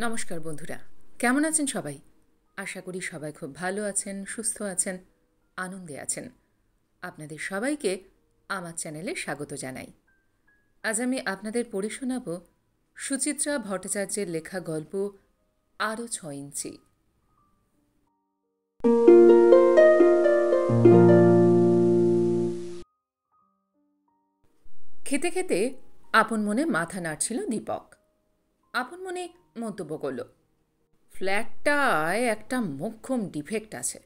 নমস্কার বন্ধুরা, কেমন আছেন সবাই? আশা করি সবাই খুব ভালো আছেন, সুস্থ আছেন, আনন্দে আছেন। আপনাদের সবাইকে আমার চ্যানেলে স্বাগত জানাই। আজ আমি আপনাদের পড়ে শোনাব সুচিত্রা ভট্টাচার্যের লেখা গল্প আরও ৬ ইঞ্চি। খেতে খেতে আপন মনে মাথা নাড়ছিল দীপক। আপন মনে মন্তব্য করল, ফ্ল্যাটটায় একটা মোক্ষম ডিফেক্ট আছে।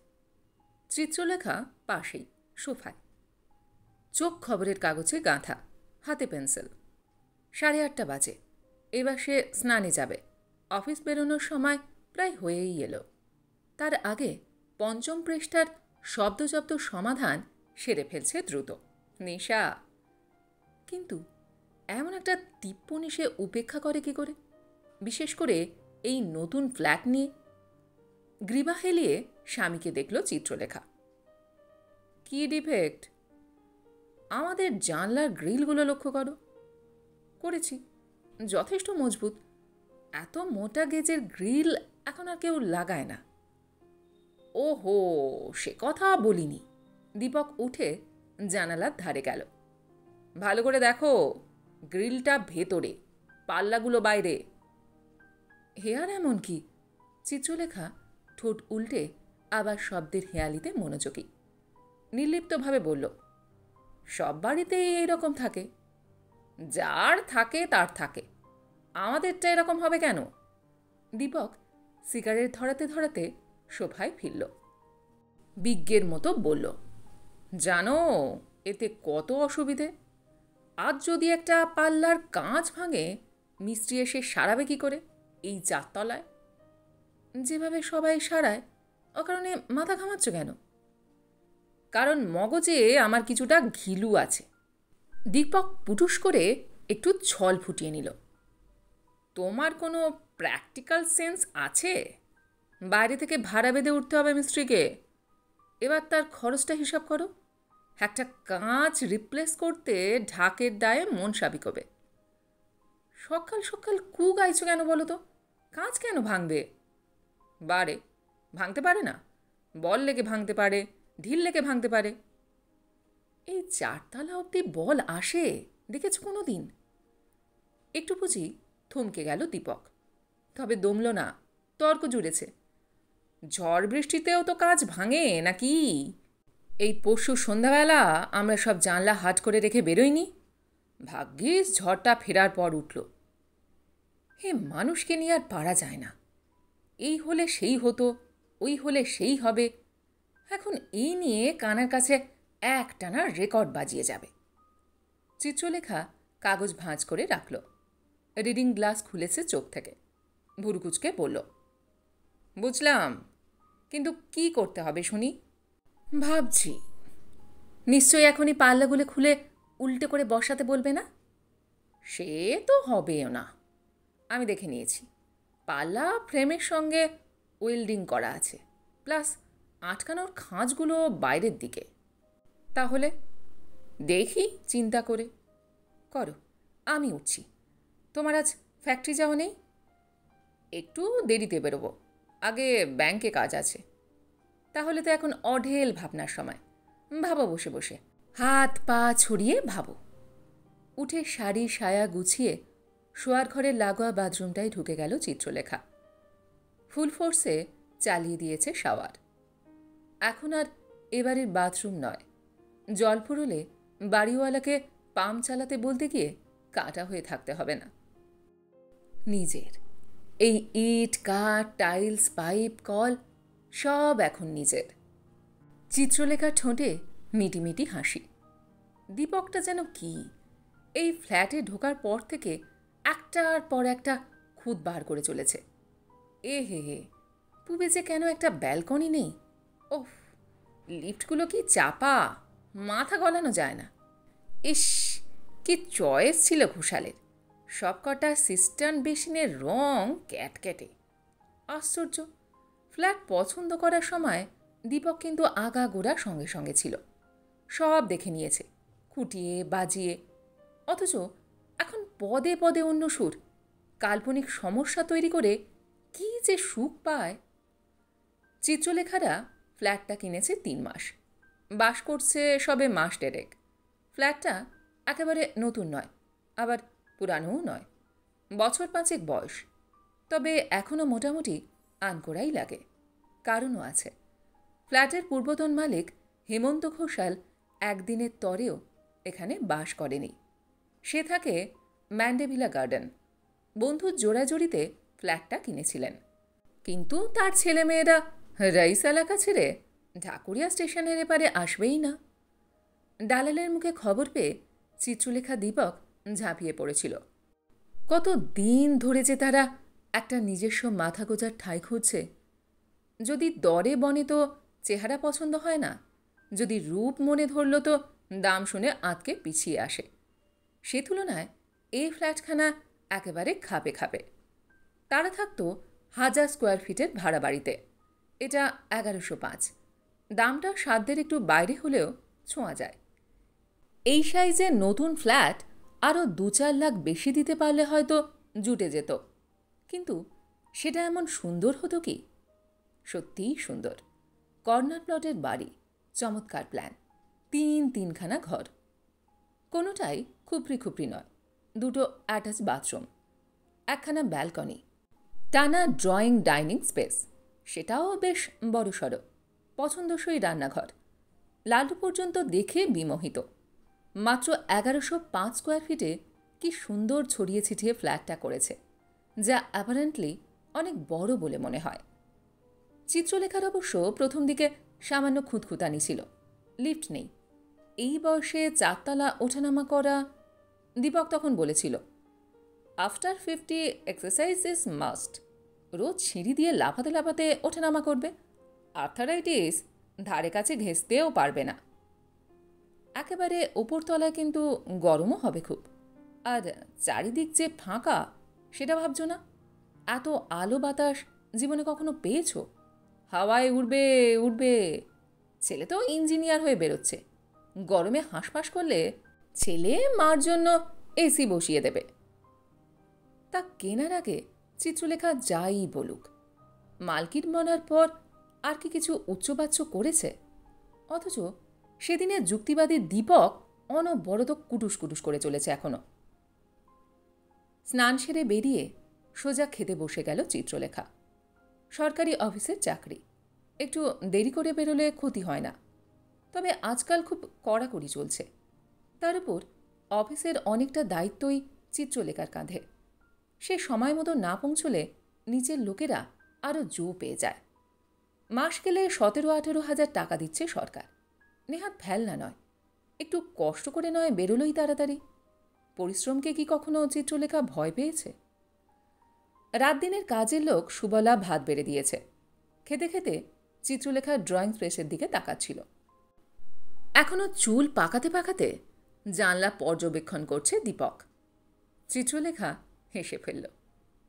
চিত্রলেখা পাশেই সোফায়, চোখ খবরের কাগজে গাঁথা, হাতে পেন্সিল। 8:30 বাজে। এবার সে স্নানে যাবে। অফিস বেরোনোর সময় প্রায় হয়েই এলো। তার আগে পঞ্চম পৃষ্ঠার শব্দজব্দ সমাধান সেরে ফেলছে দ্রুত। নেশা। কিন্তু এমন একটা টিপ্পনি সে উপেক্ষা করে কি করে, বিশেষ করে এই নতুন ফ্ল্যাট নিয়ে? গ্রীবা হেলিয়ে স্বামীকে দেখল চিত্রলেখা। কি ডিফেক্ট? আমাদের জানলার গ্রিলগুলো লক্ষ্য করো। করেছি, যথেষ্ট মজবুত। এত মোটা গেজের গ্রিল এখন আর কেউ লাগায় না। ওহো, সে কথা বলিনি। দীপক উঠে জানালার ধারে গেল। ভালো করে দেখো, গ্রিলটা ভেতরে, পাল্লাগুলো বাইরে। হেয়ার এমন কি? চিত্রলেখা ঠোঁট উল্টে আবার শব্দের হেয়ালিতে মনোযোগী। নির্লিপ্তভাবে বলল, সব বাড়িতেই এইরকম থাকে। যার থাকে তার থাকে, আমাদেরটা এরকম হবে কেন? দীপক সিগারেট ধরাতে ধরাতে সোফায় ফিরল। বিজ্ঞের মতো বলল, জানো এতে কত অসুবিধে। আজ যদি একটা পাল্লার কাঁচ ভাঙে, মিস্ত্রি এসে সারাবে কি করে এই 4 তলায়? যেভাবে সবাই সারায়, অকারণে মাথা ঘামাচ্ছ কেন? কারণ মগজে আমার কিছুটা ঘিলু আছে। দীপক পুটুস করে একটু ছল ফুটিয়ে নিল। তোমার কোনো প্র্যাকটিক্যাল সেন্স আছে? বাইরে থেকে ভাড়া বেঁধে উঠতে হবে মিস্ত্রিকে। এবার তার খরচটা হিসাব করো। একটা কাঁচ রিপ্লেস করতে ঢাকের দায়ে মন সাবি কবে। সকাল সকাল কু গাইছো কেন বলো তো? কাঁচ কেন ভাঙবে? বারে, ভাঙতে পারে না? বল লেগে ভাঙতে পারে, ঢিল লেগে ভাঙতে পারে। এই 4 তলা অব্দি বল আসে দেখেছ কোনো দিন? একটু বুঝি থমকে গেল দীপক, তবে দমল না। তর্ক জুড়েছে, ঝড় বৃষ্টিতেও তো কাঁচ ভাঙে নাকি? এই পরশু সন্ধ্যাবেলা আমরা সব জানলা হাট করে রেখে বেরোইনি? ভাগ্যিস ঝড়টা ফেরার পর উঠল। হে, মানুষকে নিয়ে আর পারা যায় না। এই হলে সেই হতো, ওই হলে সেই হবে। এখন এই নিয়ে কানের কাছে একটানা রেকর্ড বাজিয়ে যাবে। চিত্রলেখা কাগজ ভাঁজ করে রাখল। রিডিং গ্লাস খুলেছে চোখ থেকে। ভুরুকুচকে বলল, বুঝলাম, কিন্তু কি করতে হবে শুনি? ভাবছি। নিশ্চয়ই এখনই পাল্লাগুলো খুলে উল্টে করে বসাতে বলবে না? সে তো হবেও না। আমি দেখে নিয়েছি, পাল্লা ফ্রেমের সঙ্গে ওয়েল্ডিং করা আছে, প্লাস আটকানোর খাঁজগুলো বাইরের দিকে। তাহলে দেখি চিন্তা করে। করো, আমি উঠছি। তোমার আজ ফ্যাক্টরি যাওয়া নেই? একটু দেরিতে বেরোবো, আগে ব্যাংকে কাজ আছে। তাহলে তো এখন অঢেল ভাবনার সময়। ভাবো বসে বসে, হাত পা ছড়িয়ে ভাবো। উঠে শাড়ি সায়া গুছিয়ে শোয়ার ঘরের লাগোয়া বাথরুমটায় ঢুকে গেল চিত্রলেখা। ফুল ফোর্সে চালিয়ে দিয়েছে শাওয়ার। এখন আর এবারের বাথরুম নয়। জল ফুরোলে বাড়িওয়ালাকে পাম্প চালাতে বলতে গিয়ে কাটা হয়ে থাকতে হবে না। নিজের এই ইট কাঠ টাইলস পাইপ কল সব এখন নিজের। চিত্রলেখার ঠোঁটে মিটিমিটি হাসি। দীপকটা যেন কি, এই ফ্ল্যাটে ঢোকার পর থেকে একটার পর একটা খুদ বার করে চলেছে। এ হে হে, পুবে যে কেন একটা ব্যালকনি নেই? ওফ, লিফটগুলো কি চাপা, মাথা গলানো যায় না। ইস, কি চয়েস ছিল ঘোষালের। সবকটা সিস্টার্ন বেসিনের রং ক্যাটক্যাটে। আশ্চর্য, ফ্ল্যাট পছন্দ করার সময় দীপক কিন্তু আগাগোড়া সঙ্গে সঙ্গে ছিল। সব দেখে নিয়েছে, খুঁটিয়ে বাজিয়ে। অথচ এখন পদে পদে অন্য সুর, কাল্পনিক সমস্যা তৈরি করে কি যে সুখ পায়। চিত্রলেখারা ফ্ল্যাটটা কিনেছে ৩ মাস, বাস করছে সবে মাস দেড়েক। ফ্ল্যাটটা একেবারে নতুন নয়, আবার পুরানোও নয়, বছর ৫ বয়স। তবে এখনও মোটামুটি আনকোড়াই লাগে। কারণও আছে। ফ্ল্যাটের পূর্বতন মালিক হেমন্ত ঘোষাল একদিনের তরেও এখানে বাস করেনি। সে থাকে ম্যান্ডেভিলা গার্ডেন। বন্ধুর জোড়াজড়িতে ফ্ল্যাটটা কিনেছিলেন, কিন্তু তার ছেলেমেয়েরা রাইস এলাকা ছেড়ে ঢাকুরিয়া স্টেশনের এপারে আসবেই না। দালালের মুখে খবর পেয়ে চিত্রলেখা দীপক ঝাঁপিয়ে পড়েছিল। কত দিন ধরে যে তারা একটা নিজস্ব মাথা গোজার ঠাঁই খুঁজছে। যদি দরে বনে তো চেহারা পছন্দ হয় না, যদি রূপ মনে ধরল তো দাম শুনে আঁতকে পিছিয়ে আসে। সে তুলনায় এই ফ্ল্যাটখানা একেবারে খাপে খাপে। তারা থাকতো 1000 স্কোয়ার ফিটের ভাড়া বাড়িতে। এটা 1105। দামটা সাধ্যের একটু বাইরে হলেও ছোঁয়া যায়। এই সাইজের নতুন ফ্ল্যাট আরও 2-4 লাখ বেশি দিতে পারলে হয়তো জুটে যেত, কিন্তু সেটা এমন সুন্দর হতো কি? সত্যিই সুন্দর। কর্নার প্লটের বাড়ি, চমৎকার প্ল্যান, 3খানা ঘর। কোনোটাই খুপড়ি খুপড়ি নয়। 2টো অ্যাটাচ বাথরুম, একখানা ব্যালকনি, টানা ড্রয়িং ডাইনিং স্পেস, সেটাও বেশ বড়সড়, পছন্দসই রান্নাঘর। লালু পর্যন্ত দেখে বিমোহিত। মাত্র 1105 স্কোয়ার ফিটে কি সুন্দর ছড়িয়ে ছিটিয়ে ফ্ল্যাটটা করেছে, যা অ্যাপারেন্টলি অনেক বড় বলে মনে হয়। চিত্রলেখার অবশ্য প্রথম দিকে সামান্য খুঁতখুঁতানি ছিল। লিফট নেই, এই বয়সে 4 তলা ওঠানামা করা। দীপক তখন বলেছিল, আফটার 50 এক্সারসাইজ ইজ মাস্ট। রোজ সিঁড়ি দিয়ে লাফাতে লাফাতে ওঠানামা করবে, আর্থারাইটিস ধারে কাছে ঘেঁষতেও পারবে না। একেবারে ওপরতলায় কিন্তু গরমও হবে খুব। আর চারিদিক যে ফাঁকা, সেটা ভাবছো না? এত আলো বাতাস জীবনে কখনো পেয়েছ? হাওয়ায় উড়বে উড়বে। ছেলে তো ইঞ্জিনিয়ার হয়ে বেরোচ্ছে, গরমে হাঁসফাঁস করলে ছেলে মার জন্য এসি বসিয়ে দেবে। তা কেনার আগে চিত্রলেখা যাই বলুক, মালকিন বনার পর আর কি কিছু উচ্চবাচ্য করেছে? অথচ সেদিনের যুক্তিবাদী দীপক অনবরত কুটুস কুটুস করে চলেছে এখনো। স্নান সেরে বেরিয়ে সোজা খেতে বসে গেল চিত্রলেখা। সরকারি অফিসের চাকরি, একটু দেরি করে বেরোলে ক্ষতি হয় না। তবে আজকাল খুব কড়াকড়ি চলছে। তার উপর অফিসের অনেকটা দায়িত্বই চিত্রলেখার কাঁধে। সে সময় মতো না পৌঁছলে নিচের লোকেরা আরও জো পেয়ে যায়। মাস গেলে 17-18 হাজার টাকা দিচ্ছে সরকার। নেহাত ফেলনা নয়। একটু কষ্ট করে নয় বেরোলোই তাড়াতাড়ি। পরিশ্রমকে কি কখনো চিত্রলেখা ভয় পেয়েছে? রাত দিনের কাজের লোক সুবলা ভাত বেড়ে দিয়েছে। খেতে খেতে চিত্রলেখা ড্রয়িং স্পেসের দিকে তাকাচ্ছিল। এখনো চুল পাকাতে পাকাতে জানলা পর্যবেক্ষণ করছে দীপক। চিত্রলেখা হেসে ফেলল।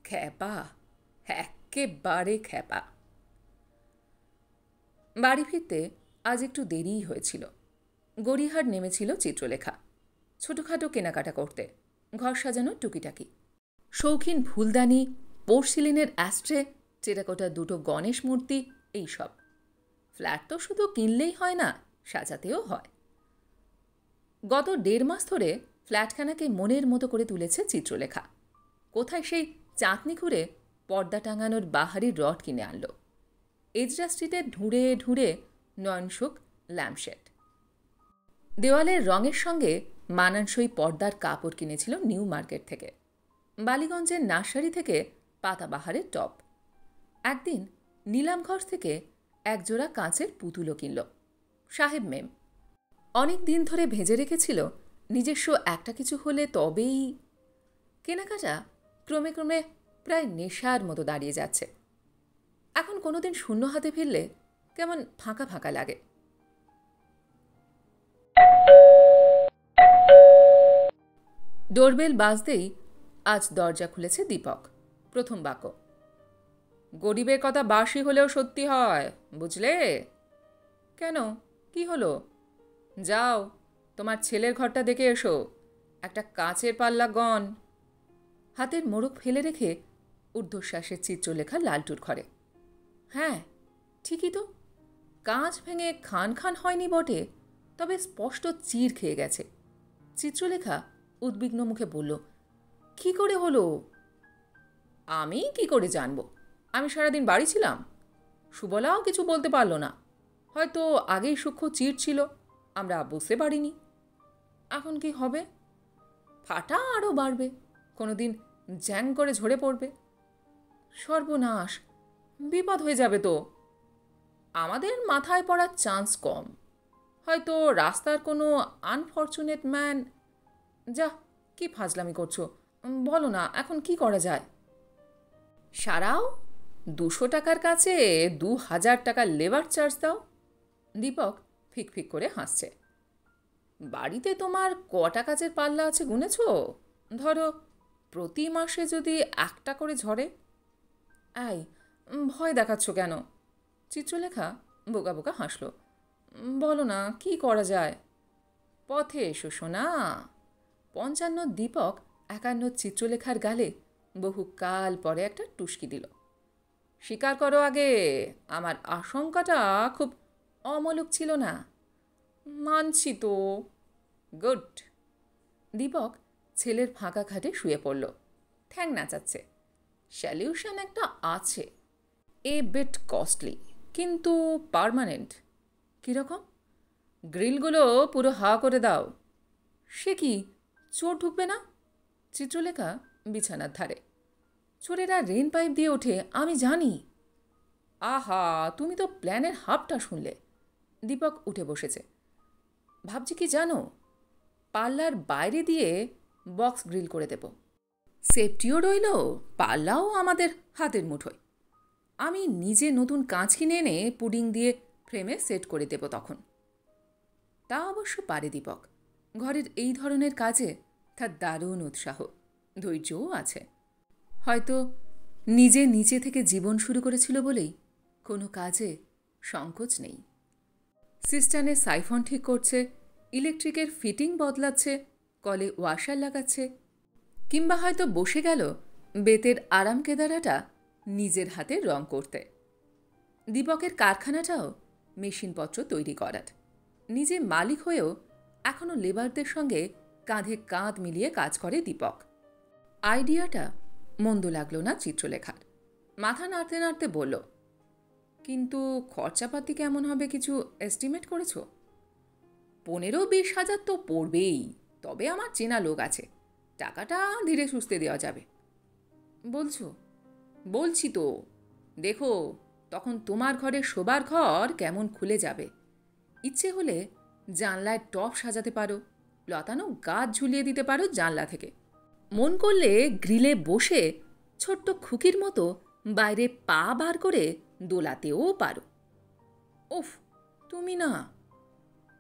খ্যাপা, একেবারে খ্যাপা। বাড়ি ফিরতে আজ একটু দেরিই হয়েছিল। গড়িহাট নেমেছিল চিত্রলেখা ছোটোখাটো কেনাকাটা করতে, ঘর সাজানোর টুকিটাকি। শৌখিন ফুলদানি, পোর্সিলিনের অ্যাস্ট্রে, টেরাকোটা 2টো গণেশ মূর্তি, এইসব। ফ্ল্যাট তো শুধু কিনলেই হয় না, সাজাতেও হয়। গত 1.5 মাস ধরে ফ্ল্যাটখানাকে মনের মতো করে তুলেছে চিত্রলেখা। কোথায় সেই চাঁদনি ঘুরে পর্দা টাঙানোর বাহারি রড কিনে আনল। এজরা স্ট্রিটে ঢুঁড়ে ঢুঁড়ে নয়নসুখ ল্যাম্পশেড। দেওয়ালের রঙের সঙ্গে মানানসই পর্দার কাপড় কিনেছিল নিউ মার্কেট থেকে। বালিগঞ্জের নার্সারি থেকে পাতাবাহারের টপ। একদিন নিলামঘর থেকে একজোড়া কাঁচের পুতুলও কিনল। সাহেব মেম অনেক দিন ধরে ভেজে রেখেছিল নিজস্ব একটা কিছু হলে তবেই। কেনাকাটা ক্রমে ক্রমে প্রায় নেশার মতো দাঁড়িয়ে যাচ্ছে। এখন কোনোদিন শূন্য হাতে ফিরলে কেমন ফাঁকা ফাঁকা লাগে। ডোরবেল বাজতেই আজ দরজা খুলেছে দীপক। প্রথম বাক্য, গরিবের কথা বাসি হলেও সত্যি হয়, বুঝলে? কেন, কি হলো? যাও, তোমার ছেলের ঘরটা দেখে এসো। একটা কাঁচের পাল্লা গন। হাতের মোড়ক ফেলে রেখে ঊর্ধ্বশ্বাসের চিত্রলেখা লালটুর ঘরে। হ্যাঁ, ঠিকই তো। কাঁচ ভেঙে খান খান হয়নি বটে, তবে স্পষ্ট চির খেয়ে গেছে। চিত্রলেখা উদ্বিগ্ন মুখে বলল, কি করে হলো? আমি কি করে জানব? আমি সারাদিন বাড়ি ছিলাম। সুবলাও কিছু বলতে পারল না। হয়তো আগেই সূক্ষ্ম চির ছিল, আমরা বুঝতে পারিনি। এখন কি হবে? ফাটা আরও বাড়বে, কোনোদিন জ্যাং করে ঝরে পড়বে। সর্বনাশ, বিপদ হয়ে যাবে তো। আমাদের মাথায় পড়ার চান্স কম। হয়তো রাস্তার কোনো আনফর্চুনেট ম্যান। যা, কি ফাজলামি করছো, বলো না এখন কি করা যায়? সারাও, 200 টাকার কাছে 2000 টাকার লেবার চার্জ দাও। দীপক ফিকফিক করে হাসছে। বাড়িতে তোমার কটা কাজের পাল্লা আছে গুনেছ? ধরো প্রতি মাসে যদি 1টা করে ঝরে। আই, ভয় দেখাচ্ছ কেন? চিত্রলেখা বোকা বোকা হাসল। বলো না কি করা যায়? পথে এসো সোনা। 55 দীপক 51 চিত্রলেখার গালে বহু কাল পরে একটা টুসকি দিল। স্বীকার করো আগে, আমার আশঙ্কাটা খুব অমূলক ছিল না। মানছি তো। গুড। দীপক ছেলের ফাঁকা খাটে শুয়ে পড়ল, ঠ্যাং নাচাচ্ছে। সলিউশন একটা আছে, এ বিট কস্টলি, কিন্তু পার্মানেন্ট। কীরকম? গ্রিলগুলো পুরো হা করে দাও। সে কি, চোর ঢুকবে না? চিত্রলেখা বিছানার ধারে। চোরেরা রেন পাইপ দিয়ে ওঠে, আমি জানি। আহা, তুমি তো প্ল্যানের হাফটা শুনলে। দীপক উঠে বসেছে। ভাবছি কি জানো, পাল্লার বাইরে দিয়ে বক্স গ্রিল করে দেব। সেফটিও রইল, পাল্লাও আমাদের হাতের মুঠোয়। আমি নিজে নতুন কাঁচ কিনে এনে পুডিং দিয়ে ফ্রেমে সেট করে দেব তখন। তা অবশ্য পারে দীপক। ঘরের এই ধরনের কাজে তার দারুণ উৎসাহ, ধৈর্যও আছে। হয়তো নিজে নিচে থেকে জীবন শুরু করেছিল বলেই কোনো কাজে সংকোচ নেই। সিস্টেমে সাইফন ঠিক করছে, ইলেকট্রিকের ফিটিং বদলাচ্ছে, কলে ওয়াশার লাগাচ্ছে, কিংবা হয়তো বসে গেল বেতের আরাম কেদারাটা নিজের হাতে রং করতে। দীপকের কারখানাটাও মেশিনপত্র তৈরি করার। নিজে মালিক হয়েও এখনও লেবারদের সঙ্গে কাঁধে কাঁধ মিলিয়ে কাজ করে দীপক। আইডিয়াটা মন্দ লাগলো না চিত্রলেখার। মাথা নাড়তে নাড়তে বলল, কিন্তু খরচাপাতি কেমন হবে কিছু এস্টিমেট করেছ? 15-20 হাজার তো পড়বেই, তবে আমার চেনা লোক আছে, টাকাটা ধীরে সুস্থে দেওয়া যাবে। বলছো? বলছি তো। দেখো, তখন তোমার ঘরে শোবার ঘর কেমন খুলে যাবে। ইচ্ছে হলে জানলায় টপ সাজাতে পারো, লতানো গাছ ঝুলিয়ে দিতে পারো জানলা থেকে। মন করলে গ্রিলে বসে ছোট্ট খুকির মতো বাইরে পা বার করে দোলাতেও পারো। উফ, তুমি না।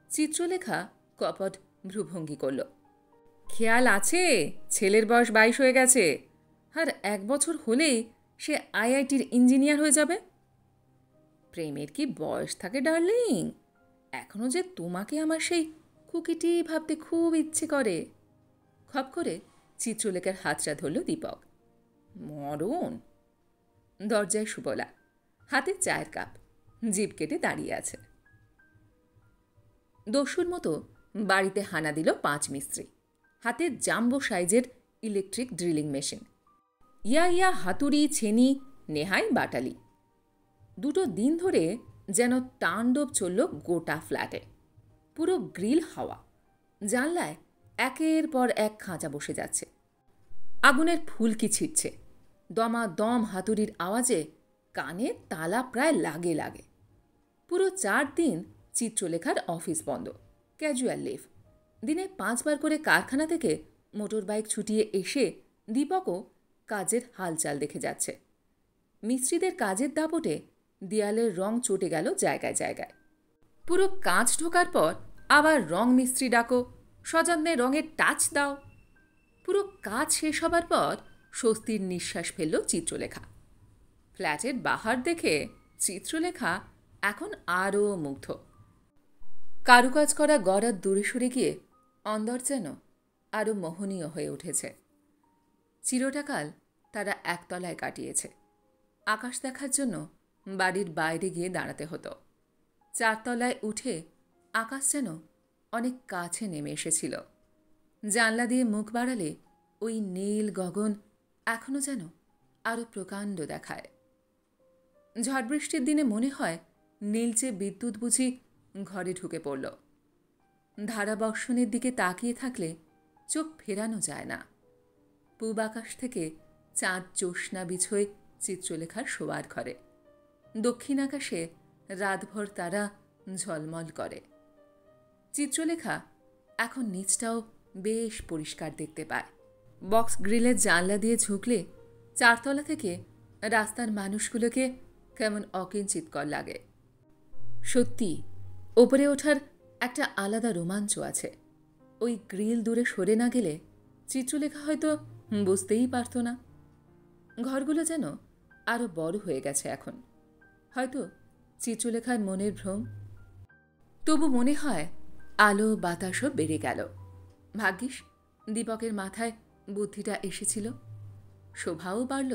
চিত্রলেখা কপট ভ্রুভঙ্গি করল। খেয়াল আছে, ছেলের বয়স 22 হয়ে গেছে, আর 1 বছর হলেই সে আইআইটির ইঞ্জিনিয়ার হয়ে যাবে। প্রেমের কি বয়স থাকে ডার্লিং? এখনও যে তোমাকে আমার সেই খুকিটি ভাবতে খুব ইচ্ছে করে। খপ করে চিত্রলেখার হাতটা ধরল দীপক। মরণ। দরজায় সুবলা, হাতে চায়ের কাপ, জিভ কেটে দাঁড়িয়ে আছে। দস্যুর মতো বাড়িতে হানা দিল 5 মিস্ত্রি, হাতে জাম্বো সাইজের ইলেকট্রিক ড্রিলিং মেশিন। ইয়া হাতুড়ি, ছেনি, নেহাই বাটালি। 2 দিন ধরে যেন তাণ্ডব চলল গোটা ফ্ল্যাটে। পুরো গ্রিল হাওয়া, জানলায় একের পর এক খাঁচা বসে যাচ্ছে। আগুনের ফুলকি ছিটছে, দমাদম হাতুড়ির আওয়াজে কানে তালা প্রায় লাগে লাগে। পুরো 4 দিন চিত্রলেখার অফিস বন্ধ, ক্যাজুয়াল লিভ। দিনে 5 বার করে কারখানা থেকে মোটর বাইক ছুটিয়ে এসে দীপকও কাজের হালচাল দেখে যাচ্ছে। মিস্ত্রিদের কাজের দাপটে দেয়ালের রং চটে গেল জায়গায় জায়গায়। পুরো কাঁচ ঢোকার পর আবার রং মিস্ত্রি ডাকো, সযত্নে রঙের টাচ দাও। পুরো কাজ শেষ হবার পর স্বস্তির নিঃশ্বাস ফেলল চিত্রলেখা। ফ্ল্যাটের বাহার দেখে চিত্রলেখা এখন আরও মুগ্ধ। কারুকাজ করা গড়ার দূরে সরে গিয়ে অন্দর যেন আরও মোহনীয় হয়ে উঠেছে। চিরটাকাল তারা একতলায় কাটিয়েছে। আকাশ দেখার জন্য বাড়ির বাইরে গিয়ে দাঁড়াতে হতো। 4 তলায় উঠে আকাশ যেন অনেক কাছে নেমে এসেছিল। জানলা দিয়ে মুখ বাড়ালে ওই নীল গগন এখনো যেন আরও প্রকাণ্ড দেখায়। ঝড় বৃষ্টির দিনে মনে হয় নীলচে বিদ্যুৎ বুঝি ঘরে ঢুকে পড়ল। ধারাবর্ষণের দিকে তাকিয়ে থাকলে চোখ ফেরানো যায় না। পূব আকাশ থেকে চাঁদ জ্যোৎস্না বিছোয় চিত্রলেখার শোয়ার ঘরে। দক্ষিণ আকাশে রাতভর তারা ঝলমল করে। চিত্রলেখা এখন নিচটাও বেশ পরিষ্কার দেখতে পায়। বক্স গ্রিলের জানলা দিয়ে ঝুঁকলে 4 তলা থেকে রাস্তার মানুষগুলোকে কেমন অকিঞ্চিতকর লাগে। সত্যি ওপরে ওঠার একটা আলাদা রোমাঞ্চ আছে। ওই গ্রিল দূরে সরে না গেলে চিত্রলেখা হয়তো বুঝতেই পারত না। ঘরগুলো যেন আরও বড় হয়ে গেছে এখন। হয়তো চিত্রলেখার মনের ভ্রম। তবু মনে হয় আলো বাতাসও বেড়ে গেল। ভাগ্যিস দীপকের মাথায় বুদ্ধিটা এসেছিল। শোভাও বাড়ল।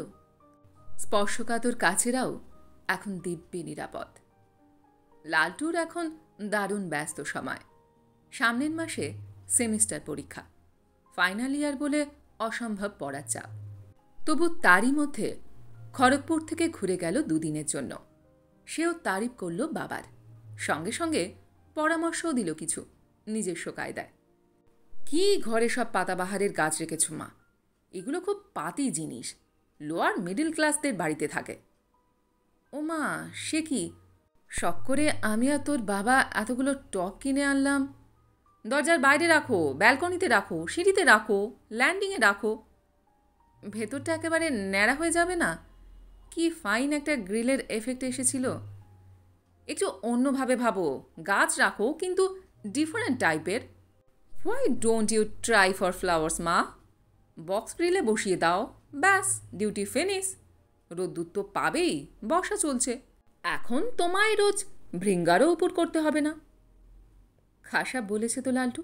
স্পর্শকাতর কাছেরাও এখন দিব্যি নিরাপদ। লালটুর এখন দারুণ ব্যস্ত সময়। সামনের মাসে সেমিস্টার পরীক্ষা। ফাইনাল ইয়ার বলে অসম্ভব পড়ার চাপ। তবু তারই মধ্যে খড়গপুর থেকে ঘুরে গেল 2 দিনের জন্য। সেও তারিফ করল বাবার। সঙ্গে সঙ্গে পরামর্শও দিল কিছু নিজস্ব কায়দায়। কি ঘরে সব পাতাবাহারের গাছ রেখেছ মা? এগুলো খুব পাতি জিনিস, লোয়ার মিডল ক্লাসদের বাড়িতে থাকে। ও মা, সে কি? শখ করে আমি আর তোর বাবা এতগুলো টব কিনে আনলাম। দরজার বাইরে রাখো, ব্যালকনিতে রাখো, সিঁড়িতে রাখো, ল্যান্ডিংয়ে রাখো। ভেতরটা একেবারে ন্যাড়া হয়ে যাবে না? কি ফাইন একটা গ্রিলের এফেক্ট এসেছিল। একটু অন্যভাবে ভাবো, গাছ রাখো কিন্তু ডিফারেন্ট টাইপের। Why don't you try for flowers মা? বক্স গ্রিলে বসিয়ে দাও, ব্যাস ডিউটি ফিনিশ। রোদ্দুর তো পাবেই, বর্ষা চলছে। এখন তোমায় রোজ ভৃঙ্গারও উপর করতে হবে না। খাসা বলেছে তো লালটু।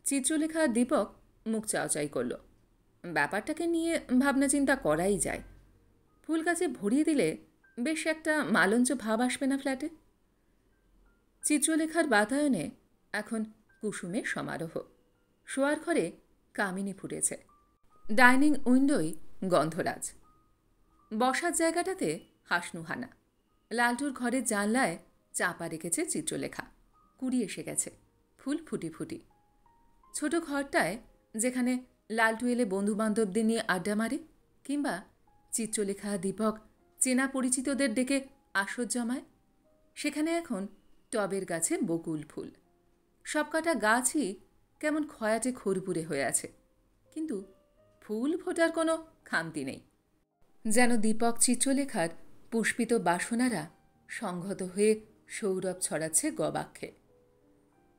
চিত্রলেখা দীপক মুখ চাওচাই করল। ব্যাপারটাকে নিয়ে ভাবনা চিন্তা করাই যায়। ফুল গাছে ভরিয়ে দিলে বেশ একটা মালঞ্চ ভাব আসবে না ফ্ল্যাটে? চিত্রলেখার বাতায়নে এখন কুসুমের সমারোহ। শোয়ার ঘরে কামিনী ফুটেছে। ডাইনিং উইন্ডোয় গন্ধরাজ। বসার জায়গাটাতে হাসনুহানা। লালটুর ঘরের জানলায় চাপা রেখেছে চিত্রলেখা। কুড়ি এসে গেছে, ফুল ফুটি ফুটি। ছোট ঘরটায় যেখানে লালটু এলে বন্ধুবান্ধবদের নিয়ে আড্ডা মারে, কিংবা চিত্রলেখা দীপক চেনা পরিচিতদের ডেকে আসর জমায়, সেখানে এখন টবের গাছে বকুল ফুল। সবকটা গাছই কেমন খয়াটে খড়পুরে হয়ে আছে, কিন্তু ফুল ফোটার কোনো খামতি নেই। যেন দীপক চিত্রলেখার পুষ্পিত বাসনারা সংহত হয়ে সৌরভ ছড়াচ্ছে গবাক্ষে।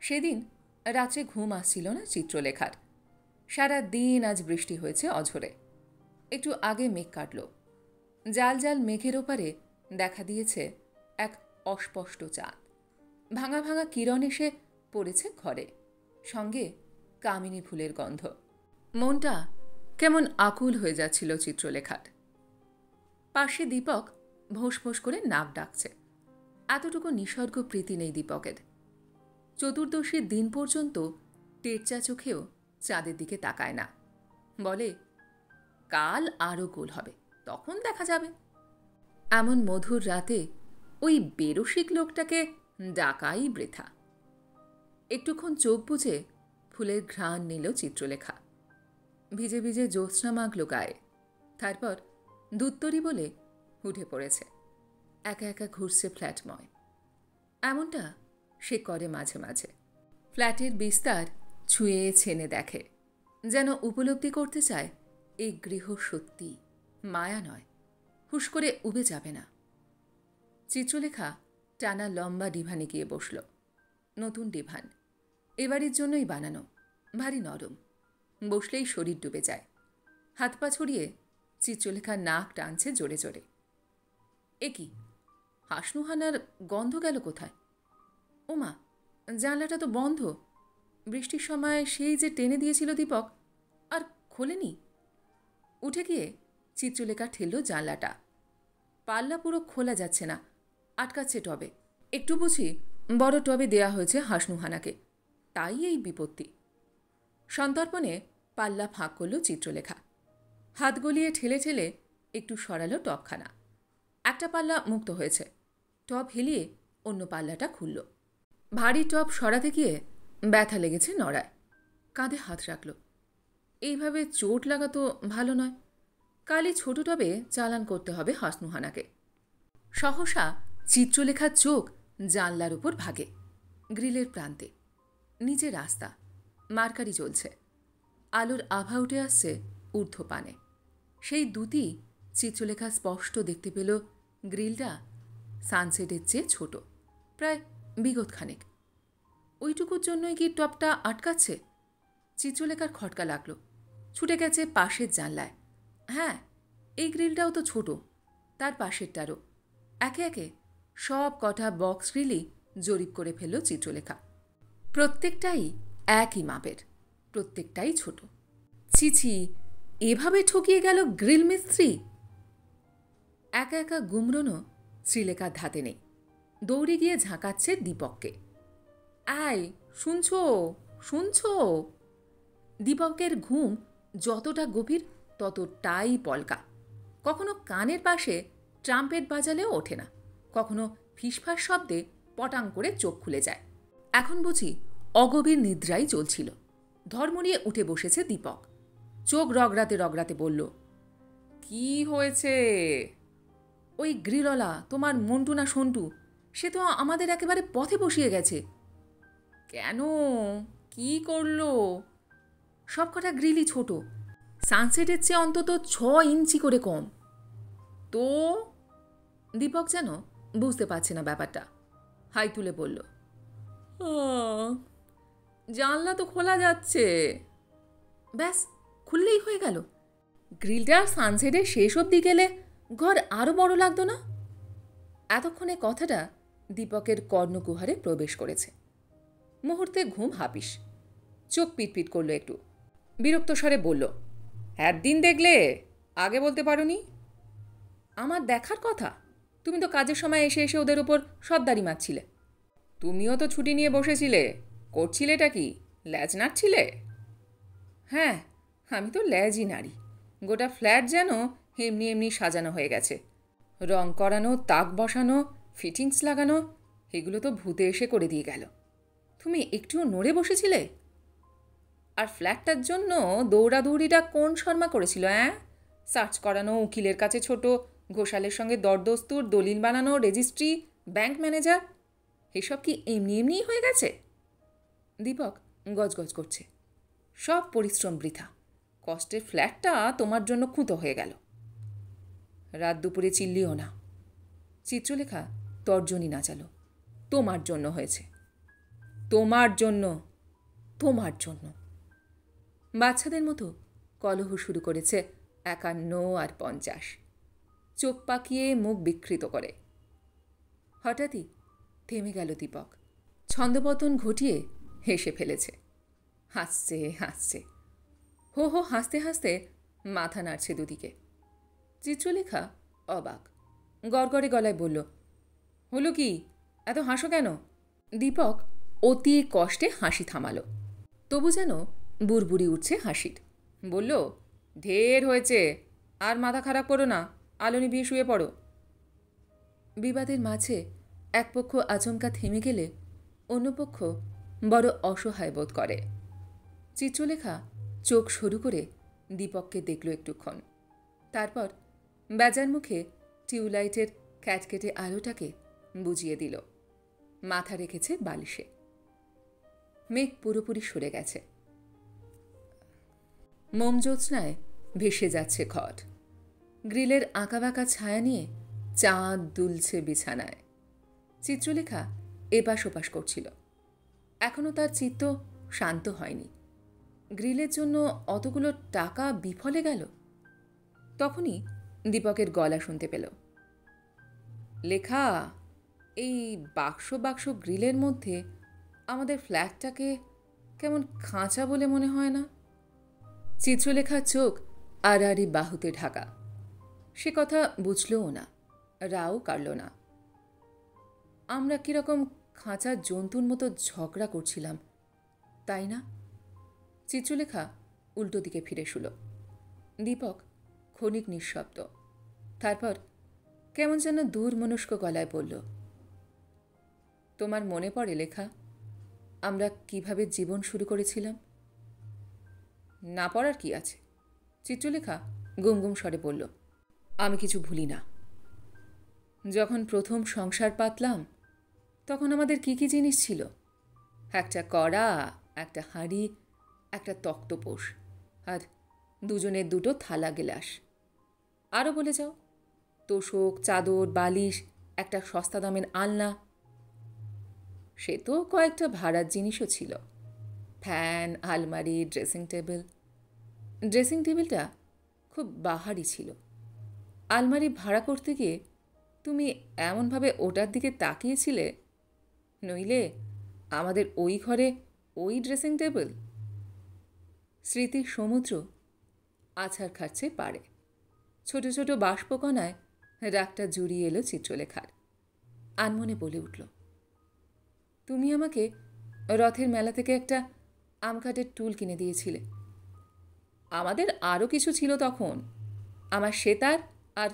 সেদিন রাত্রে ঘুম আসছিল না চিত্রলেখার। সারা দিন আজ বৃষ্টি হয়েছে অঝরে। একটু আগে মেঘ কাটল। জাল জাল মেঘের ওপারে দেখা দিয়েছে এক অস্পষ্ট চাঁদ। ভাঙা ভাঙা কিরণ এসে পড়েছে ঘরে, সঙ্গে কামিনী ফুলের গন্ধ। মনটা কেমন আকুল হয়ে যাচ্ছিল চিত্রলেখার। পাশে দীপক ভোঁস ভোঁস করে নাক ডাকছে। এতটুকু নিসর্গ প্রীতি নেই দীপকের। চতুর্দশীর দিন পর্যন্ত টেরচা চোখেও চাঁদের দিকে তাকায় না। বলে, কাল আরও গোল হবে, তখন দেখা যাবে। এমন মধুর রাতে ওই বেরসিক লোকটাকে ডাকাই বৃথা। একটুক্ষণ চোখ বুজে ফুলের ঘ্রাণ নিল চিত্রলেখা। ভিজে ভিজে জ্যোৎস্না মাগল গায়ে। তারপর দুত্তরি বলে উঠে পড়েছে। একা একা ঘুরছে ফ্ল্যাটময়। এমনটা সে করে মাঝে মাঝে। ফ্ল্যাটের বিস্তার ছুঁয়ে ছেনে দেখে, যেন উপলব্ধি করতে চায় এই গৃহ সত্যি, মায়া নয়, হুশ করে উবে যাবে না। চিত্রলেখা টানা লম্বা ডিভানে গিয়ে বসল। নতুন ডিভান, এবারের জন্যই বানানো, ভারী নরম। বসলেই শরীর ডুবে যায়। হাত পা ছড়িয়ে চিত্রলেখা নাক টানছে জোরে জোরে। এ কি, হাসনুহানার গন্ধ গেল কোথায়? ওমা, জানলাটা তো বন্ধ। বৃষ্টির সময় সেই যে টেনে দিয়েছিল দীপক, আর খোলেনি। উঠে গিয়ে চিত্রলেখা ঠেলল জানলাটা। পাল্লা পুরো খোলা যাচ্ছে না, আটকাচ্ছে টবে। একটু বুঝি বড় টবে দেয়া হয়েছে হাসনুহানাকে, তাই এই বিপত্তি। সন্তর্পণে পাল্লা ফাঁক করল চিত্রলেখা। হাত গলিয়ে ঠেলে ঠেলে একটু সরালো টবখানা। একটা পাল্লা মুক্ত হয়েছে। টব হেলিয়ে অন্য পাল্লাটা খুলল। ভারী টব সরাতে গিয়ে ব্যথা লেগেছে নড়ায়। কাঁধে হাত রাখল। এইভাবে চোট লাগা তো ভালো নয়। কালই ছোট টবে চালান করতে হবে হাসনুহানাকে। সহসা চিত্রলেখার চোখ জানলার উপর ভাগে। গ্রিলের প্রান্তে নিচে রাস্তা, মার্কারি জ্বলছে। আলোর আভা উঠে আসছে ঊর্ধ্বপানে। সেই দুটি চিত্রলেখা স্পষ্ট দেখতে পেল গ্রিলটা সানসেটের চেয়ে ছোট, প্রায় বিগতখানেক। ওইটুকুর জন্যই কি টপটা আটকাচ্ছে? চিত্রলেখার খটকা লাগল। ছুটে গেছে পাশের জানলায়। হ্যাঁ, এই গ্রিলটাও তো ছোট, তার পাশেরটারও। একে একে সব কটা বক্স গ্রিলই জরিপ করে ফেলল চিত্রলেখা। প্রত্যেকটাই একই মাপের, প্রত্যেকটাই ছোট। ছিছি, এভাবে ঠকিয়ে গেল গ্রিল মিস্ত্রি। একা একা গুমরোনো শ্রীলেখার ধাতে নেই। দৌড়ে গিয়ে ঝাঁকাচ্ছে দীপককে। আয়, শুনছো শুনছো? দীপকের ঘুম যতটা গভীর ততটাই পলকা। কখনো কানের পাশে ট্রাম্পেট বাজালেও ওঠে না, কখনো ফিসফাস শব্দে পটাং করে চোখ খুলে যায়। এখন বুঝি অগভীর নিদ্রাই চলছিল। ধর্মড়িয়ে উঠে বসেছে দীপক। চোখ রগড়াতে রগড়াতে বলল, কি হয়েছে? ওই গ্রিলওয়ালা, তোমার মন্টু না সন্টু, সে তো আমাদের একেবারে পথে বসিয়ে গেছে। কেন? কি করলো? সব কটা গ্রিলই ছোট, সানসেটের চেয়ে অন্তত 6 ইঞ্চি করে কম। তো? দীপক যেন বুঝতে পারছে না ব্যাপারটা। হাই তুলে বলল, জানলা তো খোলা যাচ্ছে। ব্যাস, খুললেই হয়ে গেল। গ্রিলটা সানসেটের শেষ অবধি গেলে ঘর আরও বড় লাগতো না? এতক্ষণে কথাটা দীপকের কর্ণকুহারে প্রবেশ করেছে। মুহূর্তে ঘুম হাপিস। চোখ পিটপিট করল একটু। বিরক্ত স্বরে বলল, একদিন দেখলে, আগে বলতে পারোনি? আমার দেখার কথা? তুমি তো কাজের সময় এসে এসে ওদের ওপর সর্দারি মারছিলে। তুমিও তো ছুটি নিয়ে বসেছিলে। করছিলেটা কি? ল্যাজ নাড়ছিলে? হ্যাঁ, আমি তো ল্যাজই নাড়ি। গোটা ফ্ল্যাট যেন এমনি এমনি সাজানো হয়ে গেছে। রং করানো, তাক বসানো, ফিটিংস লাগানো, এগুলো তো ভূতে এসে করে দিয়ে গেল। তুমি একটুও নড়ে বসেছিলে? আর ফ্ল্যাটটার জন্য দৌড়াদৌড়িটা কোন শর্মা করেছিল? সার্চ করানো, উকিলের কাছে ছোট, ঘোষালের সঙ্গে দরদস্তুর, দলিল বানানো, রেজিস্ট্রি, ব্যাংক ম্যানেজার, এসব কি এমনি এমনিই হয়ে গেছে? দীপক গজগজ করছে। সব পরিশ্রম বৃথা। কষ্টের ফ্ল্যাটটা তোমার জন্য খুঁতো হয়ে গেল। রাত দুপুরে চিল্লিও না। চিত্রলেখা তর্জনী নাচালো। তোমার জন্য হয়েছে, তোমার জন্য, তোমার জন্য। বাচ্চাদের মতো কলহ শুরু করেছে 51 আর 50। চোখ পাকিয়ে মুখ বিকৃত করে। হঠাৎই থেমে গেল দীপক। ছন্দপতন ঘটিয়ে হেসে ফেলেছে। হাসছে হাসছে, হো হো হাসতে হাসতে মাথা নাড়ছে দুদিকে। চিত্রলেখা অবাক। গড়গড়ে গলায় বলল, হলো কি? এত হাসো কেন? দীপক অতি কষ্টে হাসি থামালো। তবু যেন বুড়বুড়ি উঠছে হাসির। বলল, ঢের হয়েছে, আর মাথা খারাপ করো না, আলো নিভিয়ে শুয়ে পড়ো। বিবাদের মাঝে এক পক্ষ আচমকা থেমে গেলে অন্য পক্ষ বড় অসহায় বোধ করে। চিত্রলেখা চোখ সরু করে দীপককে দেখল একটুক্ষণ। তারপর বেজার মুখে টিউবলাইটের ক্যাটকেটে আলোটাকে বুঝিয়ে দিল। মাথা রেখেছে বালিশে। মেঘ পুরোপুরি সরে গেছে। মোমজ্যোৎস্নায় ভেসে যাচ্ছে ঘট। গ্রিলের আঁকাবাঁকা ছায়া নিয়ে চাঁদ দুলছে বিছানায়। চিত্রলেখা এপাশ ওপাশ করছিল। এখনও তার চিত্ত শান্ত হয়নি। গ্রিলের জন্য অতগুলো টাকা বিফলে গেল। তখনই দীপকের গলা শুনতে পেল। লেখা, এই বাক্স বাক্স গ্রিলের মধ্যে আমাদের ফ্ল্যাটটাকে কেমন খাঁচা বলে মনে হয় না? চিত্রলেখার চোখ আড়াআড়ি বাহুতে ঢাকা। সে কথা বুঝলও না, রাও কাড়ল না। আমরা কীরকম খাঁচার জন্তুর মতো ঝগড়া করছিলাম, তাই না? চিত্রলেখা উল্টো দিকে ফিরে শুল। দীপক ক্ষণিক নিঃশব্দ। তারপর কেমন যেন দূরমনস্ক গলায় বলল, তোমার মনে পড়ে লেখা, আমরা কিভাবে জীবন শুরু করেছিলাম? না পড়ার কি আছে? চিত্রলেখা গুমগুম স্বরে বলল, আমি কিছু ভুলি না। যখন প্রথম সংসার পাতলাম তখন আমাদের কি কি জিনিস ছিল? একটা কড়া, একটা হাঁড়ি, একটা তক্তপোষ, আর দুজনের দুটো থালা গেলাস। আরও বলে যাও, তোশক, চাদর, বালিশ, একটা সস্তা দামের আলনা। সে তো কয়েকটা ভাড়ার জিনিসও ছিল, ফ্যান, আলমারি, ড্রেসিং টেবিল। ড্রেসিং টেবিলটা খুব বাহারি ছিল। আলমারি ভাড়া করতে গিয়ে তুমি এমনভাবে ওটার দিকে তাকিয়েছিলে, নইলে আমাদের ওই ঘরে ওই ড্রেসিং টেবিল। স্মৃতির সমুদ্র আছাড় খাচ্ছে পাড়ে। ছোট ছোট বাষ্পকণায় রাগটা জুড়িয়ে এলো চিত্রলেখার। আনমনে বলে উঠল, তুমি আমাকে রথের মেলা থেকে একটা আম কাঠের টুল কিনে দিয়েছিলে। আমাদের আরও কিছু ছিল তখন, আমার সেতার আর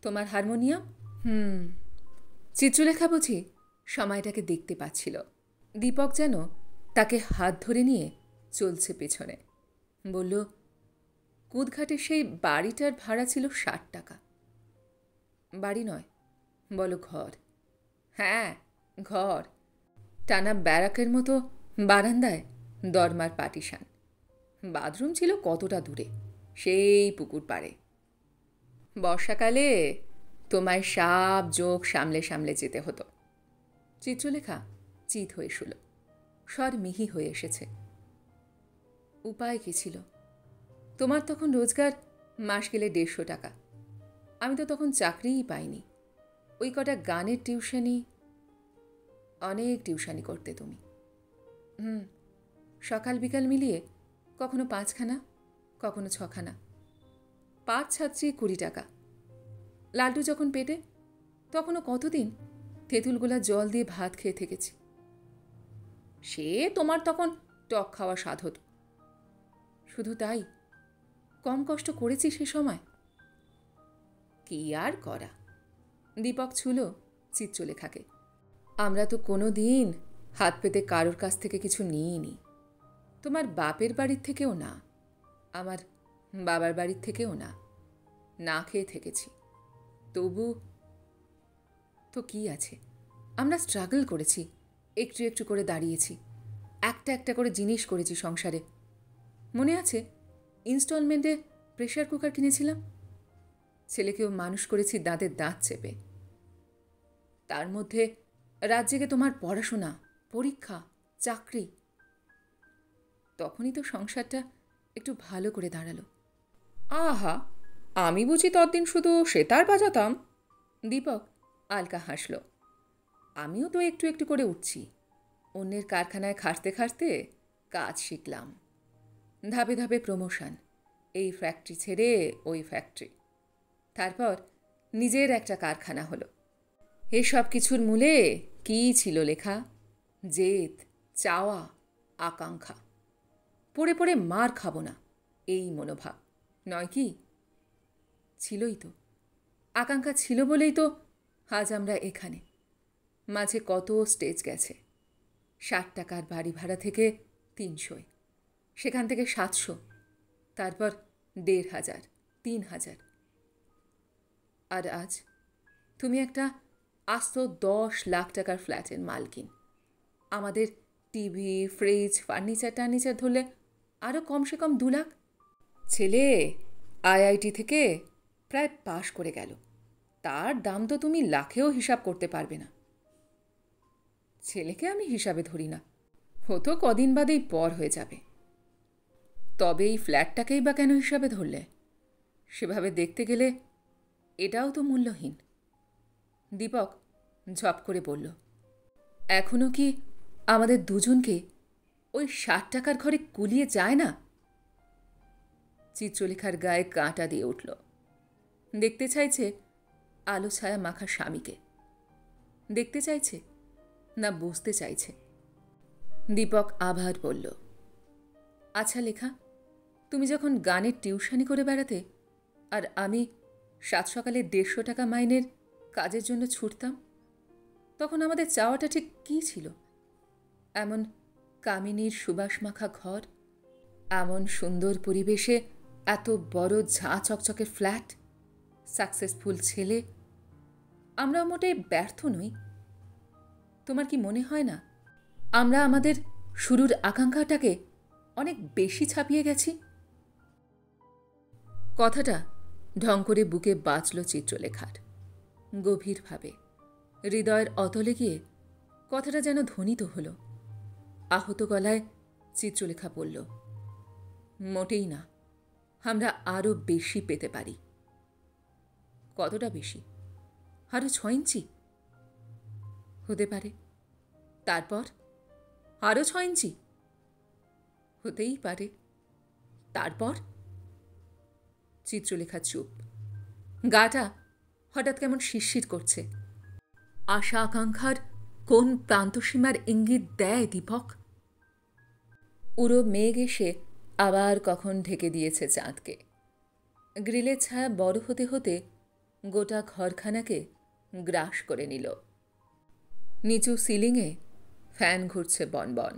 তোমার হারমোনিয়াম। চিত্রলেখা বুঝি সময়টাকে দেখতে পাচ্ছিল। দীপক যেন তাকে হাত ধরে নিয়ে চলছে পেছনে। বলল, কুদঘাটের সেই বাড়িটার ভাড়া ছিল 60 টাকা। বাড়ি নয়, বলো ঘর। হ্যাঁ, ঘর। টানা ব্যারাকের মতো বারান্দায় দরমার পার্টিশান। বাথরুম ছিল কতটা দূরে, সেই পুকুর পাড়ে। বর্ষাকালে তোমায় সাপ জোক সামলে সামলে যেতে হতো। চিত্রলেখা চিত হয়ে শুল। স্বর মিহি হয়ে এসেছে। উপায় কী ছিল? তোমার তখন রোজগার মাস গেলে 150 টাকা। আমি তো তখন চাকরিই পাইনি। ওই কটা গানের টিউশনি, অনেক টিউশনি করতে তুমি। সকাল বিকাল মিলিয়ে কখনো 5খানা, কখনো 6খানা। 5 ছাত্রী 20 টাকা। লালটু যখন পেটে, তখনও কতদিন তেঁতুলগোলা জল দিয়ে ভাত খেয়ে থেকেছি। সে তোমার তখন টক খাওয়া স্বাদ হতো। শুধু তাই, কম কষ্ট করেছি সে সময়। কি আর করা? দীপক ছুল চিত্রলেখাকে। আমরা তো কোনো দিন হাত পেতে কারোর কাছ থেকে কিছু নিইনি। তোমার বাপের বাড়ির থেকেও না, আমার বাবার বাড়ির থেকেও না। না খেয়ে থেকেছি। তবু তো কি আছে, আমরা স্ট্রাগল করেছি, একটু একটু করে দাঁড়িয়েছি, একটা একটা করে জিনিস করেছি সংসারে। মনে আছে ইনস্টলমেন্টে প্রেশার কুকার কিনেছিলাম? ছেলেকেও মানুষ করেছি দাঁতের দাঁত চেপে। তার মধ্যে রাত জেগে তোমার পড়াশোনা, পরীক্ষা, চাকরি। তখনই তো সংসারটা একটু ভালো করে দাঁড়ালো। আহা, আমি বুঝি ততদিন শুধু সেতার বাজাতাম। দীপক আলকা হাসল। আমিও তো একটু একটু করে উঠছি। অন্যের কারখানায় খাটতে খাটতে কাজ শিখলাম। ধাপে ধাপে প্রমোশন, এই ফ্যাক্টরি ছেড়ে ওই ফ্যাক্টরি। তারপর নিজের একটা কারখানা হলো। এসব কিছুর মূলে কী ছিল লেখা? জেদ, চাওয়া, আকাঙ্ক্ষা। পড়ে পড়ে মার খাবো না, এই মনোভাব নয় কি? ছিলই তো। আকাঙ্ক্ষা ছিল বলেই তো আজ আমরা এখানে। মাঝে কত স্টেজ গেছে। 60 টাকার বাড়ি ভাড়া থেকে 300, সেখান থেকে 700, তারপর 1500, 3000। আর আজ তুমি একটা আস্ত 10 লাখ টাকার ফ্ল্যাটের মালকিন। আমাদের টিভি, ফ্রিজ, ফার্নিচার ধরলে আরও কমসে কম 2 লাখ। ছেলে আইআইটি থেকে প্রায় পাশ করে গেল। তার দাম তো তুমি লাখেও হিসাব করতে পারবে না। ছেলেকে আমি হিসাবে ধরি না, হতো কদিন বাদেই পর হয়ে যাবে। তবে এই ফ্ল্যাটটাকেই বা কেন হিসাবে ধরলে? সেভাবে দেখতে গেলে এটাও তো মূল্যহীন। দীপক ঝপ করে বলল, এখনও কি আমাদের দুজনকে ওই 60 টাকার ঘরে কুলিয়ে যায় না? চিত্রলেখার গায়ে কাঁটা দিয়ে উঠল। দেখতে চাইছে আলো ছায়া মাখা স্বামীকে, দেখতে চাইছে না বুঝতে চাইছে। দীপক আবার বলল, আচ্ছা লেখা, তুমি যখন গানের টিউশনি করে বেড়াতে আর আমি সাত সকালে 150 টাকা মাইনের কাজের জন্য ছুটতাম, তখন আমাদের চাওয়াটা ঠিক কী ছিল? এমন কামিনীর সুবাস মাখা ঘর, এমন সুন্দর পরিবেশে এত বড় ঝাঁ চকচকে ফ্ল্যাট, সাকসেসফুল ছেলে। আমরা মোটেই ব্যর্থ নই। তোমার কি মনে হয় না আমরা আমাদের শুরুর আকাঙ্ক্ষাটাকে অনেক বেশি ছাপিয়ে গেছি? কথাটা ঢং করে বুকে বাজল চিত্রলেখার, গভীরভাবে হৃদয়ের অতলে গিয়ে কথাটা যেন ধ্বনিত হল। আহত গলায় চিত্রলেখা বলল, মোটেই না, আমরা আরও বেশি পেতে পারি। কতটা বেশি? আরও 6 ইঞ্চি হতে পারে। তারপর আরও 6 ইঞ্চি হতেই পারে। তারপর? চিত্রলেখা চুপ। গাটা হঠাৎ কেমন শিরশির করছে। আশা আকাঙ্ক্ষার কোন প্রান্তসীমার ইঙ্গিত দেয় দীপক? উড়ো মেঘ এসে আবার কখন ঢেকে দিয়েছে চাঁদকে। গ্রিলের ছায়া বড় হতে হতে গোটা ঘরখানাকে গ্রাস করে নিল। নিচু সিলিংয়ে ফ্যান ঘুরছে বনবন।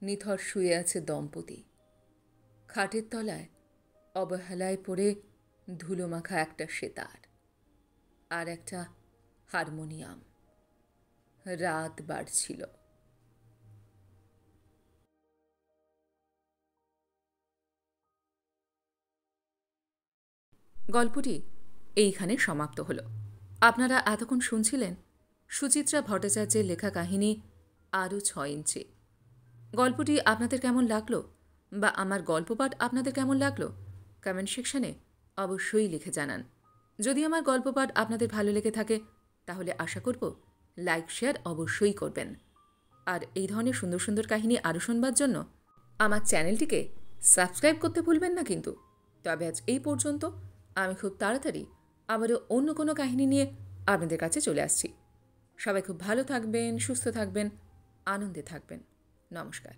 নিথর শুয়ে আছে দম্পতি। খাটের তলায় অবহেলায় পড়ে ধুলোমাখা একটা সেতার আর একটা হারমোনিয়াম। রাত বাড়ছিল। গল্পটি এইখানে সমাপ্ত হল। আপনারা এতক্ষণ শুনছিলেন সুচিত্রা ভট্টাচার্যের লেখা কাহিনী আরও 6 ইঞ্চি। গল্পটি আপনাদের কেমন লাগলো বা আমার গল্পপাঠ আপনাদের কেমন লাগলো কমেন্ট সেকশনে অবশ্যই লিখে জানান। যদি আমার গল্পপাঠ আপনাদের ভালো লেগে থাকে তাহলে আশা করব লাইক শেয়ার অবশ্যই করবেন। আর এই ধরনের সুন্দর সুন্দর কাহিনী আরও শুনবার জন্য আমার চ্যানেলটিকে সাবস্ক্রাইব করতে ভুলবেন না কিন্তু। তবে আজ এই পর্যন্ত। আমি খুব তাড়াতাড়ি আবারও অন্য কোনো কাহিনী নিয়ে আপনাদের কাছে চলে আসছি। সবাই খুব ভালো থাকবেন, সুস্থ থাকবেন, আনন্দে থাকবেন। নমস্কার।